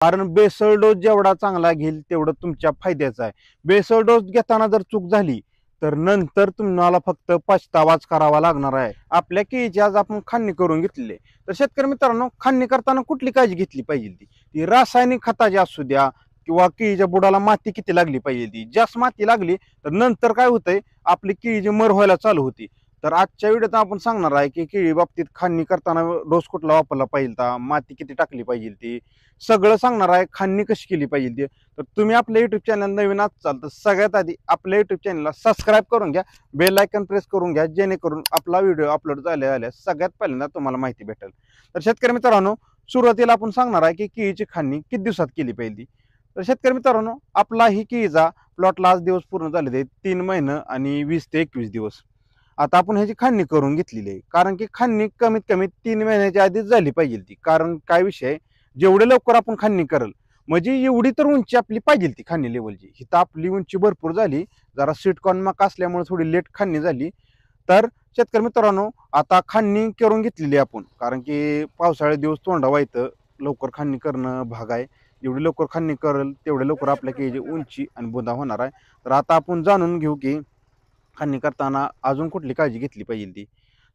कारण बेसळ डोस जेवढा चांगला घेईल तेवढं तुमच्या फायद्याचं आहे. बेसळ डोस घेताना जर चूक झाली तर नंतर तुम्हाला फक्त पछतावाच करावा लागणार आहे. आपल्या केळीची आज आपण खांडणी करून घेतलेली आहे. तर शेतकरी मित्रांनो, खांडणी करताना कुठली काळजी घेतली पाहिजे ती रासायनिक खताची असू द्या किंवा केळीच्या बुडाला माती किती लागली पाहिजे. ती जास्त माती लागली तर नंतर काय होतंय, आपली केळीची मर व्हायला चालू होती. तर आजच्या व्हिडिओत आपण सांगणार आहे की केळी बाबतीत खांडणी करताना डोस कुठला वापरला पाहिजे, माती किती टाकली पाहिजे, ती सगळं सांगणार आहे. खांडणी कशी केली पाहिजे ते. तर तुम्ही आपल्या युट्यूब चॅनल नवीन असाल तर सगळ्यात आधी आपल्या युट्यूब चॅनलला सबस्क्राईब करून घ्या, बेल आयकॉन प्रेस करून घ्या, जेणेकरून आपला व्हिडिओ अपलोड झाल्या सगळ्यात पहिल्यांदा तुम्हाला माहिती भेटेल. तर शेतकरी मित्रांनो, सुरुवातीला आपण सांगणार आहे की केळीची खांडणी किती दिवसात केली पाहिजे. तर शेतकरी मित्रांनो, आपला ही केळीचा प्लॉटला आज दिवस पूर्ण झाले आहेत 3 महिने आणि 20 ते 21 दिवस. आता आपण ह्याची खांडणी करून घेतलेली आहे, कारण की खांडणी कमीत कमी 3 महिन्याच्या आधीच झाली पाहिजे ती. कारण काय विषय, जेवढे लवकर आपण खांडणी करल म्हणजे एवढी तर उंची आपली पाहिजे ती खांडणी लेवलची. ही तर आपली उंची भरपूर झाली, जरा स्वीटकॉर्न मका असल्यामुळे थोडी लेट खांडणी झाली. तर शेतकरी मित्रांनो, आता खांडणी करून घेतलेली आपण, कारण की पावसाळ्यात दिवस तोंडावा येतं, लवकर खांडणी करणं भाग आहे. जेवढी लवकर खांडणी करेल तेवढे लवकर आपल्या केळीची उंची आणि बुंदा होणार आहे. तर आता आपण जाणून घेऊ की खांडणी करताना अजून कुठली काळजी घेतली पाहिजे ती.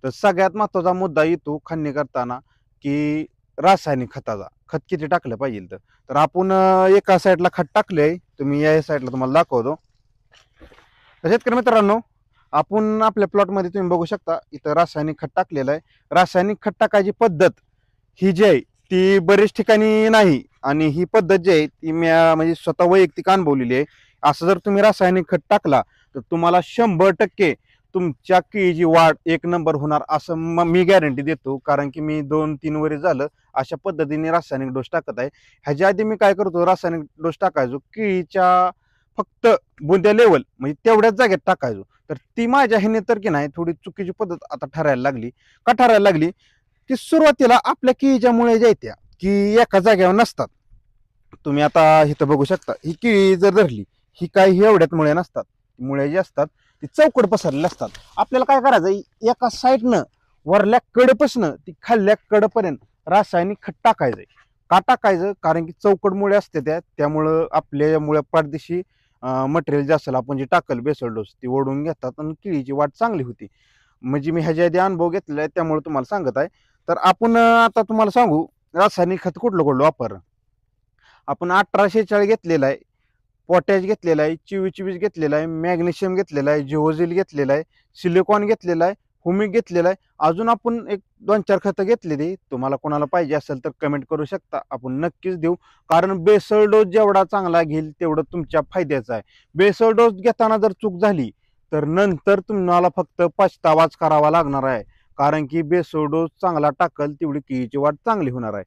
तर सगळ्यात महत्त्वाचा मुद्दा येतो खांडणी करताना की रासायनिक खताचा. खत किती टाकलं पाहिजे तर आपण एका साईडला खत टाकले, तुम्ही या साईडला तुम्हाला दाखवतो. तर शेतकरी मित्रांनो, आपण आपल्या प्लॉटमध्ये तुम्ही बघू शकता इथं रासायनिक खत टाकलेलं आहे. रासायनिक खत टाकायची पद्धत ही जी आहे ती बरेच ठिकाणी नाही, आणि ही पद्धत जी आहे ती मी म्हणजे स्वतः वैयक्तिक अनुभवलेली आहे. असं जर तुम्ही रासायनिक खत टाकला तर तुम्हाला 100% तुमच्या केळीची वाढ एक नंबर होणार, असं मी गॅरंटी देतो. कारण की मी 2-3 वर्ष झालं अशा पद्धतीने रासायनिक डोस टाकत आहे. ह्याच्या आधी मी काय करतो, रासायनिक डोस टाकायचो केळीच्या फक्त बुंद्या लेवल म्हणजे तेवढ्याच जागेत टाकायचो. तर ती माझ्या ह्याने तर की नाही थोडी चुकीची पद्धत आता ठरायला लागली. का ठरायला लागली की सुरुवातीला आपल्या केळीच्या मुळे ज्या त्या की एका जागेवर नसतात. तुम्ही आता इथं बघू शकता, ही केळी जर धरली, ही काही एवढ्यात मुळे नसतात. मुळे जे असतात ती चौकड पसरलेले असतात. आपल्याला काय करायचं, एका साईडनं वरल्या कडपासनं ती खाल्ल्या कडपर्यंत रासायनिक खत टाकायचंय. का टाकायचं, कारण की चौकड मुळे असते त्यामुळं आपल्या मुळे पाठदिशी मटेरियल जे असेल आपण जे टाकल बेसल डोस ती ओढून घेतात आणि केळीची वाढ चांगली होती. म्हणजे मी ह्याच्या आधी अनुभव घेतलेला आहे त्यामुळे तुम्हाला सांगत आहे. तर आपण आता तुम्हाला सांगू रासायनिक खत कुठलं कुठलं वापर. आपण 1846 घेतलेला आहे, पोटॅश घेतलेला आहे, 24-24 घेतलेला आहे, मॅग्नेशियम घेतलेला आहे, जिओझिल घेतलेला आहे, सिलिकॉन घेतलेला आहे, हुमिक घेतलेला आहे. अजून आपण एक 2-4 खतं घेतलेली. तुम्हाला कोणाला पाहिजे असेल तर कमेंट करू शकता, आपण नक्कीच देऊ. कारण बेसळ डोस जेवढा चांगला घेईल तेवढं तुमच्या फायद्याचं आहे. बेसळ डोस घेताना जर चूक झाली तर नंतर तुम्हाला फक्त पछतावाच करावा लागणार आहे. कारण की बेसळ डोस चांगला टाकल तेवढी केळीची वाढ चांगली होणार आहे.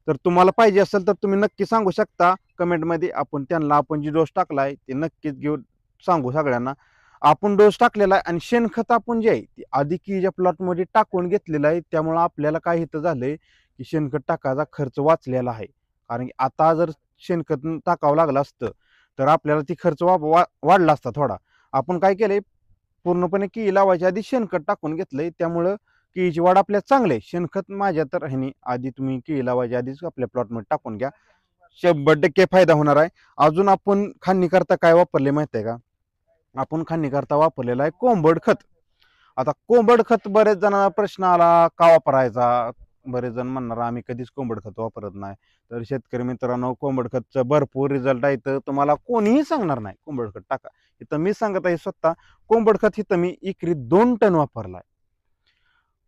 तर तुम्हाला पाहिजे असेल तर तुम्ही नक्की सांगू शकता कमेंटमध्ये. आपण जी डोस टाकलाय ते नक्कीच घेऊन सांगू सगळ्यांना. आपण डोस टाकलेला आहे आणि शेणखत आपण जे आहे ते आधी केळीच्या प्लॉटमध्ये टाकून घेतलेलं आहे. त्यामुळं आपल्याला काय इथं झालंय की शेणखत टाकायचा खर्च वाचलेला आहे. कारण की आता जर शेणखत टाकावं लागलं असतं तर आपल्याला ती खर्च वाढला असता थोडा. आपण काय केलंय, पूर्णपणे केळी लावायच्या आधी शेणखत टाकून घेतलंय. त्यामुळं केळीची वाढ आपल्या चांगली आहे. शेणखत माझ्या तर ह्यानी आधी तुम्ही केळी लावायच्या आधीच आपल्या प्लॉटमध्ये टाकून घ्या, 100% फायदा होणार आहे. अजून आपण खांडणी करता काय वापरले माहिती आहे का, आपण खांडणी करता वापरलेला आहे कोंबड खत. आता कोंबड खत बरेच जणांना प्रश्न आला का वापरायचा. बरेच जण म्हणणार आम्ही कधीच कोंबड खत वापरत नाही. तर शेतकरी मित्रांनो, कोंबड खतचं भरपूर रिझल्ट आहे. तर तुम्हाला कोणीही सांगणार नाही कोंबड खत टाका. इथं मी सांगत आहे स्वतः, कोंबड खत इथं मी एकरी 2 टन वापरलाय.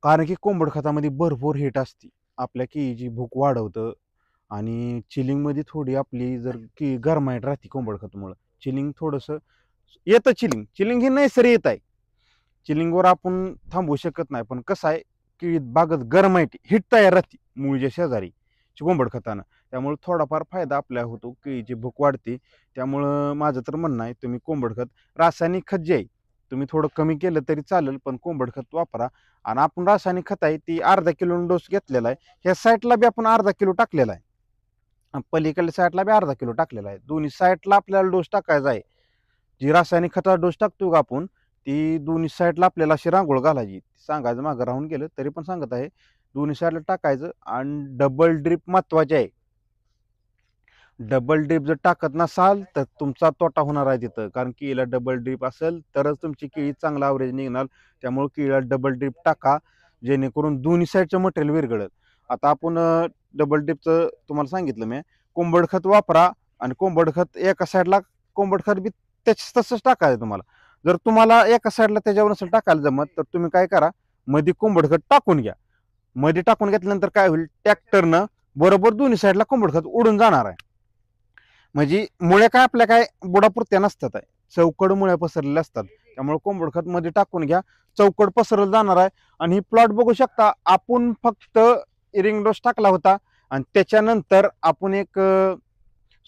कारण की कोंबड खतामध्ये भरपूर हिट असते, आपल्या केळीची भूक वाढवतं. आणि चिलिंगमध्ये थोडी आपली जर की गरमाईट राहते कोंबड खतामुळं, चिलिंग थोडंसं येतं. चिलिंग ही नैसर्गिक आहे. चिलिंगवर आपण थांबवू शकत नाही. पण कसं आहे की बागत गरमाईट हिट तयार राहते मूळच्या शेजारी कोंबड खतानं. त्यामुळे थोडाफार फायदा आपल्याला होतो, केळीची भूक वाढते. त्यामुळं माझं तर म्हणणं आहे तुम्ही कोंबड खत, रासायनिक खत जे आहे तुम्ही थोडं कमी केलं तरी चालेल, पण कोंबड खत वापरा. आणि आपण रासायनिक खत आहे ती अर्धा किलो डोस घेतलेला आहे. ह्या साईडला बी आपण अर्धा किलो टाकलेला आहे, पलीकडल्या साईडला बी अर्धा किलो टाकलेला आहे. दोन्ही साईडला आपल्याला डोस टाकायचा आहे. जी रासायनिक खताचा डोस टाकतो का आपण, ती दोन्ही साईडला आपल्याला अशी रांगोळ घालायची. सांगायचं मागं राहून गेलं तरी पण सांगत आहे, दोन्ही साईडला टाकायचं. आणि डबल ड्रिप महत्वाचे आहे. डबल ड्रीप जर टाकत नसाल तर तुमचा तोटा होणार आहे तिथं, कारण केळीला डबल ड्रीप असेल तरच तुमची केळी चांगला ॲव्हरेज निघणार. त्यामुळे केळीला डबल ड्रीप टाका, जेणेकरून दोन्ही साईडचं मटेरियल विरघळत. आता आपण डबल ड्रीपचं तुम्हाला सांगितलं मी, कोंबड खत वापरा, आणि कोंबड खत एका साईडला कोंबड खत बी तसंच टाकायचं तुम्हाला. जर तुम्हाला एका साईडला त्याच्यावर नसेल टाकायला जमत तर तुम्ही काय करा, मध्ये कोंबड खत टाकून घ्या. मध्ये टाकून घेतल्यानंतर काय होईल, ट्रॅक्टरनं बरोबर दोन्ही साईडला कोंबड खत उडून जाणार आहे. म्हणजे मुळ्या काय आपल्या काय बुडापुरत्या नसतात आहे, चौकड मुळ्या पसरलेल्या असतात. त्यामुळे कोंबड खत मध्ये टाकून घ्या, चौकड पसरलं जाणार आहे. आणि ही प्लॉट बघू शकता, आपण फक्त रिंग डोस टाकला होता आणि त्याच्यानंतर आपण एक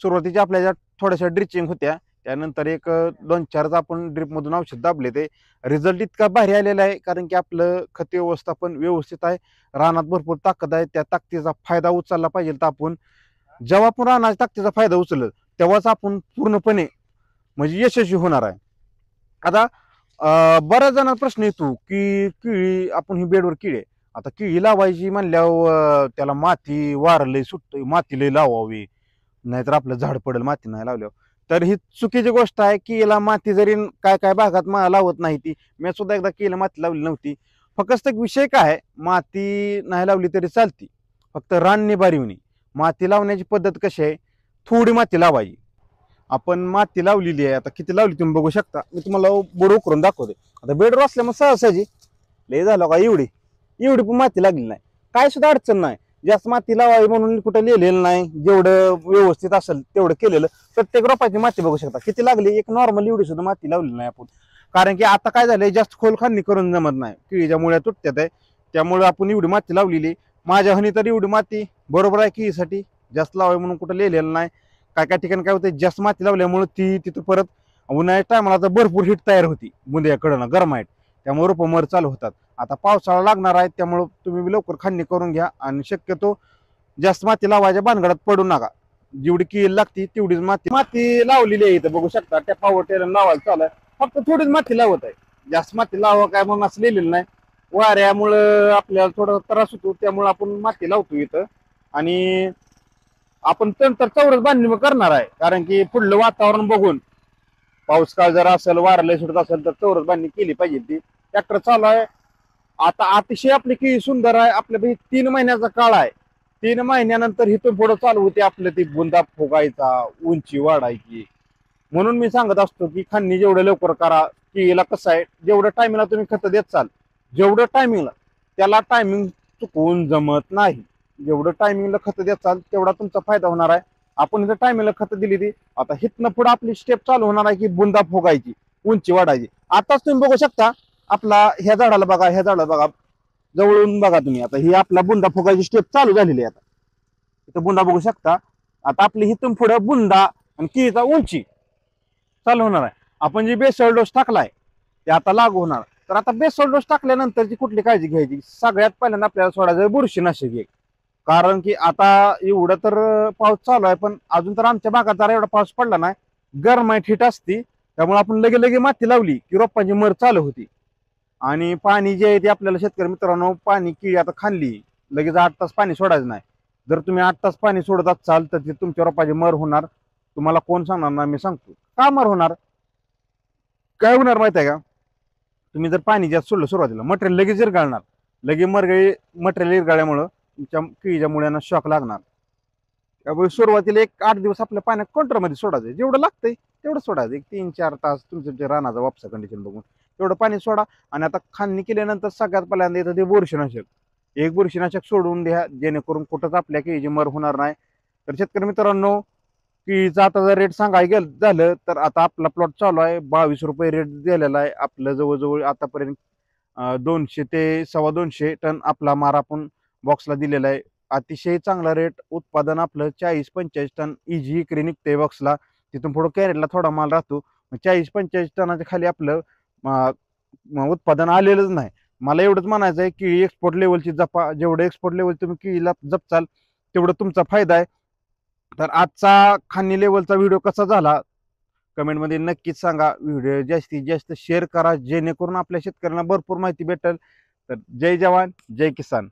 सुरुवातीच्या आपल्या ज्या थोड्याशा ड्रिचिंग होत्या, त्यानंतर एक 2-4 आपण ड्रिपमधून औषध दाबले. ते रिझल्ट इतका भारी आलेला आहे, कारण की आपलं खत व्यवस्थापन व्यवस्थित आहे. रानात भरपूर ताकद आहे, त्या ताकदीचा फायदा उचलला पाहिजे. तर आपण जेव्हा आपण रानाच्या ताकदीचा फायदा उचलल तेव्हाच आपण पूर्णपणे म्हणजे यशस्वी होणार आहे. आता बऱ्याच जणांना प्रश्न येतो की केळी, आपण ही बेडवर केळी आहे, आता केळी लावायची म्हणल्यावर त्याला माती वार लय सुटतंय, माती लय लावावी, नाहीतर आपलं झाड पडेल माती नाही लावल्यावर. तर ही चुकीची गोष्ट आहे. की याला माती जरी काय काय भागात लावत नाही, ती मी सुद्धा एकदा केलं माती लावली नव्हती. फक्त एक विषय काय आहे, माती नाही लावली तरी चालती, फक्त रान निभारी होणे. माती लावण्याची पद्धत कशी आहे, थोडी माती लावायची. आपण माती लावलेली आहे, आता किती लावली तुम्ही बघू शकता. मी तुम्हाला बोर्ड करून दाखवते. आता बेडवर असल्यामुळे सहसाची लय झालं का, एवढी एवढी पण माती लागली नाही, काय सुद्धा अडचण नाही. जास्त माती लावावी म्हणून कुठं लिहिलेलं नाही, जेवढं व्यवस्थित असेल तेवढं केलेलं. प्रत्येक रोपाची माती बघू शकता किती लागली, एक नॉर्मल एवढी सुद्धा माती लावली नाही आपण. कारण की आता काय झालंय, जास्त खोल खांदी करून जमत नाही, केळीच्या मुळ्या तुटत्यात आहे. त्यामुळे आपण एवढी माती लावलेली. माझ्या हनी तर एवढी माती बरोबर आहे केळीसाठी, जास्त लावावी म्हणून कुठं लिहिलेलं नाही. काय काय ठिकाणी काय होतं, जास्त माती लावल्यामुळे ती तिथं परत उन्हाळ्याच्या टायमाला भरपूर हिट तयार होती बुंद्याकडनं गरमाईट, त्यामुळे रोपं मर चालू होतात. आता पावसाळा लागणार आहे, त्यामुळे तुम्ही लवकर खांदणी करून घ्या आणि शक्यतो जास्त माती लावायच्या भानगडात पडू नका. जेवढी कील लागती तेवढीच माती माती लावलेली आहे. इथं बघू शकता, त्या पॉवर टेलर लावायला चालू आहे, फक्त थोडीच माती लावत आहे, जास्त माती लावा काय मग असं लिहिलेलं नाही. वाऱ्यामुळं आपल्याला थोडा त्रास होतो, त्यामुळे आपण माती लावतो इथं. आणि आपण नंतर चौरस बांधणी करणार आहे, कारण की पुढलं वातावरण बघून, पाऊस काळ जर असेल, वारं सुटत असेल तर चौरस बांधणी केली पाहिजे. ती ट्रॅक्टर चालू आहे आता, अतिशय आपली केळी सुंदर आहे. आपल्या 3 महिन्याचा काळ आहे, 3 महिन्यानंतर इथून पुढे चालू होते आपलं ती बुंदा फुगायचा, उंची वाढायची. म्हणून मी सांगत असतो की खांदणी जेवढं लवकर करा. केळीला कसं आहे, जेवढं टायमिंगला तुम्ही खत देत चाल, जेवढं टायमिंगला, त्याला टायमिंग चुकवून जमत नाही. जेवढं टायमिंगला खत देत चाल तेवढा तुमचा फायदा होणार आहे. आपण इथं टायमिंगला खत दिली ती, आता हिथनं पुढे आपली स्टेप चालू होणार आहे की बुंदा फुगायची, उंची वाढायची. आताच तुम्ही बघू शकता, आपला ह्या झाडाला बघा, ह्या झाडाला बघा, जवळून बघा तुम्ही. आता ही आपला बुंदा फुगायची स्टेप चालू झालेली आहे. आता इथं बुंदा बघू शकता. आता आपली हिथून पुढे बुंदा आणि केळीचा उंची चालू होणार आहे. आपण जे बेसल डोस टाकलाय ते आता लागू होणार. तर आता बेसल डोस टाकल्यानंतरची कुठली काळजी घ्यायची, सगळ्यात पहिल्यांदा आपल्याला सोडायचं बुरशीनाशक एक. कारण की आता एवढं तर पाऊस चालू आहे, पण अजून तर आमच्या भागात जरा एवढा पाऊस पडला नाही, गरमाईट हिट असती. त्यामुळे आपण लगे लगे माती लावली की रोपांची मर चालू होती. आणि पाणी जे आहे ते आपल्याला शेतकरी मित्रांनो, पाणी केळी आता खाल्ली लगेच 8 तास पाणी सोडायचं नाही. जर तुम्ही 8 तास पाणी सोडत असाल तर ते तुमच्या रोपाची मर होणार. तुम्हाला कोण सांगणार ना, मी सांगतो का मर होणार. काय होणार माहिती आहे का, तुम्ही जर पाणी जास्त सोडलं सुरुवातीला, मटेरियल लगेच इरगाळणार, लगे मटेरियल इरगाळल्यामुळं तुमच्या केळीच्या मुळ्यांना शॉक लागणार. त्यामुळे सुरुवातीला 1-8 दिवस आपल्या पाण्यात कंट्रोलमध्ये सोडायचं, जेवढं लागतंय तेवढं सोडायचं. 1-3-4 तास तुमच्या रानाचा वापसा कंडिशन बघून तेवढं पाणी सोडा. आणि आता खांदणी केल्यानंतर सगळ्यात पहिल्यांदा येतं ते बुरशीनाशक. एक बुरशीनाशक सोडून द्या, जेणेकरून कुठंच आपल्या केळीची मर होणार नाही. तर शेतकरी मित्रांनो, केळीचा आता जर रेट सांगायला गेलं झालं तर आता आपला प्लॉट चालू आहे, 22 रुपये रेट दिलेला आहे. आपलं जवळजवळ आतापर्यंत 200 ते 225 टन आपला मार आपण बॉक्सला दिलेला आहे. अतिशय चांगला रेट, उत्पादन आपलं 40-45 टन इजी इकडे निघते बॉक्सला. तिथून पुढे कॅरेटला थोडा माल राहतो. 40-45 टनाच्या खाली आपलं उत्पादन आलेलंच नाही. मला एवढंच म्हणायचं आहे की एक्सपोर्ट लेवलची जपा, जेवढं एक्सपोर्ट लेवल तुम्ही केळीला जपचाल तेवढं तुमचा फायदा आहे. तर आजचा खांदणी लेवलचा व्हिडिओ कसा झाला कमेंटमध्ये नक्कीच सांगा. व्हिडिओ जास्तीत जास्त शेअर करा, जेणेकरून आपल्या शेतकऱ्यांना भरपूर माहिती भेटेल. तर जय जवान जय किसान.